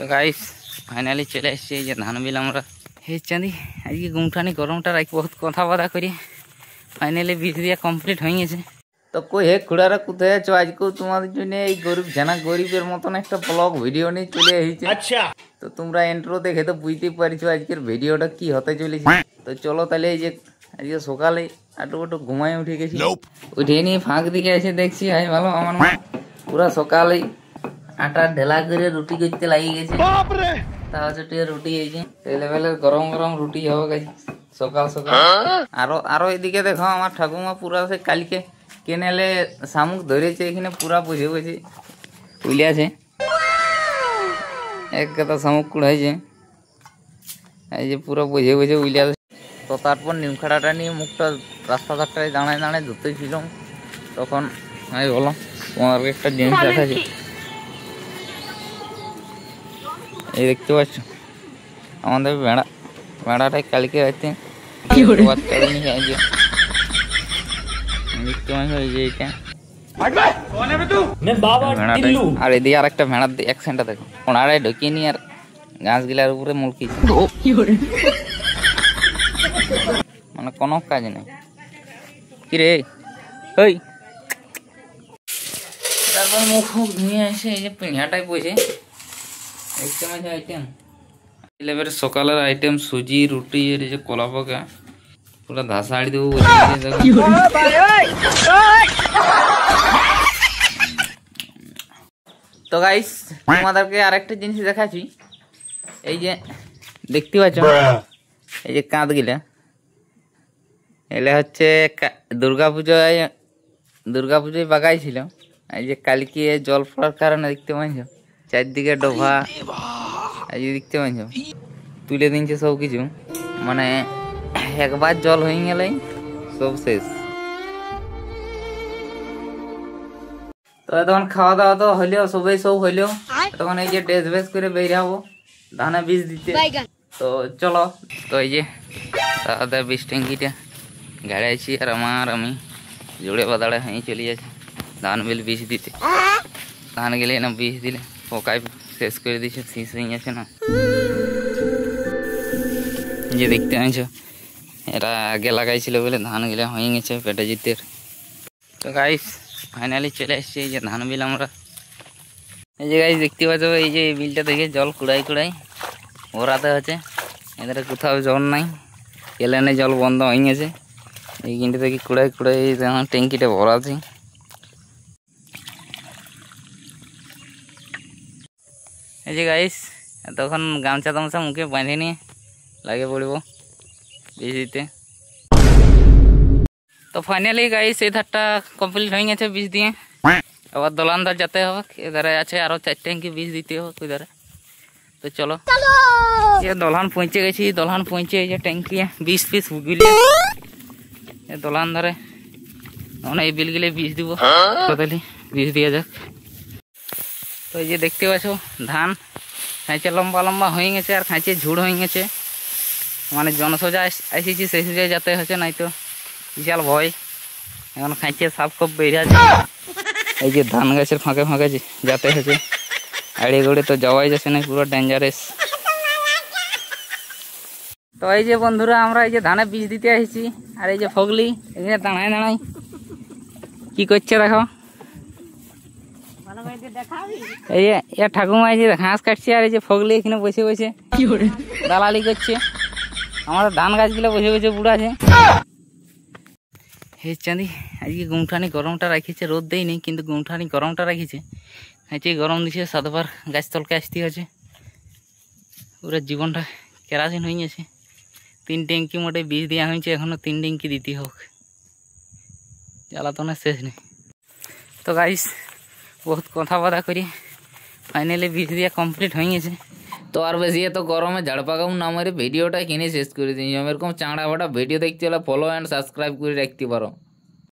তো guys finally চলে এসেছি এই যে ধান বিল আমরা হেঁচাঁদি আজকে গুমঠানি গরমটা রাখি বহুত কথাবার্তা করি ফাইনালি বীজ দিয়া কমপ্লিট হয়ে গেছে। তো কই হে খুড়ারা কোথায় আছো? আজকেও তোমাদের জন্য এই গরিবের মতন একটা ব্লগ ভিডিও নিয়ে চলে এসেছে। আচ্ছা, তো তোমরা ইন্ট্রো দেখে তো বুঝতেই পারছো আজকের ভিডিওটা কি হতে চলেছে। তো চলো তাহলে এই যে আজকে সকালে একটু ঘুমাই উঠে গেছি, উঠে নিয়ে ফাঁক দিকে এসে দেখছি হাই ভালো আমার মা পুরা সকালে আটা ঢেলা করে রুটি করতে লাগিয়ে গেছে। তাহলে রুটি হয়েছে লেভেলের গরম গরম রুটি হবে গেছে সকাল সকাল। আরো এদিকে দেখো আমার ঠাকুমা পুরা সে কালকে কেনেলে শামুক ধরেছে, এখানে পুরা বুঝে গেছে উলিয়াছে এক কথা শামুক কুড়াইছে, এই যে পুরো বুঝে বুঝে উলিয়াছে। তো তারপর নিমখাড়াটা নিয়ে মুখটা রাস্তা ধারটায় দাঁড়ায় দাঁড়ায় ধরতেছিলাম, তখন আমি বললাম তোমার একটা জিনিস দেখাচ্ছি। এই দেখতে পাচ্ছ আমাদের ভেড়াটাই কালকে রাতে আর এদিকে আর একটা ভেড়ার অ্যাকশনটা দেখো, ওনারাই ঢুকিয়ে নি আর গাছ গিলার উপরে মুলকি, মানে কোনো কাজ নেই কিরে ওই। তারপর মুখ ধুয়ে এসে এই যে পিঁড়াটাই বসে দেখতে মাঝে আইটেম লেবের সকালের আইটেম সুজি রুটি এর যে কলা পাকা পুরো ধাসাড়ি দেবো। তো গাইস তোমাদেরকে আরেকটা জিনিস দেখাচ্ছি, এই যে দেখতে পাচ্ছ এই যে কাঁধ গিলা এলে হচ্ছে দুর্গাপুজোয় বাগাইছিল। এই যে কালকে জল পড়ার কারণে দেখতে পাচ্ছ চারদিকে ডোভা, এই যে দেখতে পাচ্ছ তুলে দিনছে সব কিছু, মানে একবার জল হয়ে গেলে সব শেষ। তো তখন খাওয়া দাওয়া তো হইলেও সবাই সব হইলেও তখন এই যে ড্রেস ভেস করে বেরিয়ে যাবো ধানে বীজ দিতে। তো চলো, তো এই যে দাদা বীজ ট্যাঙ্কিটা গাড়াইছি আর আমি জোড়ে বাদাড়ে হয়ে চলে যাচ্ছি ধান বিল বীজ দিতে। ধান গেলে না বীজ দিলে পোকায় শেষ করে দিচ্ছে, শীষ হয়ে গেছে না। যে দেখতে পাচ্ছ এরা আগে লাগাইছিল বলে ধান গেলে হয়ে গেছে পেটে জিতের। তো গাইস ফাইনালি চলে এসছি এই যে ধান বিল আমরা, এই যে গাইস দেখতে পাচ্ছ এই যে এই বিলটা থেকে জল কুড়াই ওরাতে হচ্ছে, এদের কোথাও জল নাই, কেলেনে জল বন্ধ হয়ে গেছে, এই কিনটা থেকে কুড়াই ট্যাঙ্কিটা ভরা আছে। এই যে গাইস তখন গামছা তামছা মুখে বাঁধে নিয়ে লাগে পড়ব বীজ দিতে। তো ফাইনালি গাইস এই ধারটা কমপ্লিট হয়ে গেছে বীজ দিয়ে, আবার দোলান ধার যেতে হবে, এধারে আছে আরো 4 ট্যাঙ্কি বীজ দিতে হবে ওইধারে। তো চলো দোলহান পৌঁছে গেছি, দোলহান পৌঁছে এই যে ট্যাঙ্কি 20 পিস গুলিয়ে দোলহান ধারে এই বিল গিলে বীজ দিব, টোটালি বীজ দিয়ে যাক। তো এই যে দেখতে পাচ্ছ ধান খাঁচে লম্বা হয়ে গেছে আর খাঁচে ঝুড় হয়ে গেছে, মানে জনসোজা এসেছি সেই সোজায় যাতে হচ্ছে নাই তো বিশাল ভয়। এখন খাঁচে সাপ খুব বেরিয়ে আছে, এই যে ধান গাছের ফাঁকে যাতে হচ্ছে আড়ে গড়ে তো যাওয়াই যাচ্ছে না, পুরো ডেঞ্জারাস। তো এই যে বন্ধুরা আমরা এই যে ধানে বীজ দিতে এসেছি, আর এই যে ফগলি এখানে দাঁড়ায় কি করছে দেখো, এই যে ঠাকুমা এই যে ঘাস কাটছে আর এই যে ফগলি এখানে বসে দালালি করছে, আমাদের ধান গাছগুলো বসে বুড়া আছে। হে চাঁদি আজকে গুমঠানি গরমটা রাখিছে, রোদ দেয়নি কিন্তু গুমঠানি গরমটা রাখিছে, খাঁচে গরম দিছে 7 বার গাছ তলকে আসতে হচ্ছে, পুরো জীবনটা কেরাসিন হয়ে গেছে। 3 ট্যাঙ্কি মোটে বীজ দেওয়া হয়েছে, এখনো 3 ট্যাঙ্কি দিতে হোক, জ্বালাতনের শেষ নেই। তো গাইস বহুত কথাবার্তা করি ফাইনালি বীজ দিয়ে কমপ্লিট হয়ে গেছে। তো আর বেশি তো গরমে ঝাড় পাকাও না মেরে ভিডিওটা কিনে শেষ করে দিই। এরকম চাঁড়া বাটা ভিডিও দেখতে হলে ফলো অ্যান্ড সাবস্ক্রাইব করে রাখতে পারো।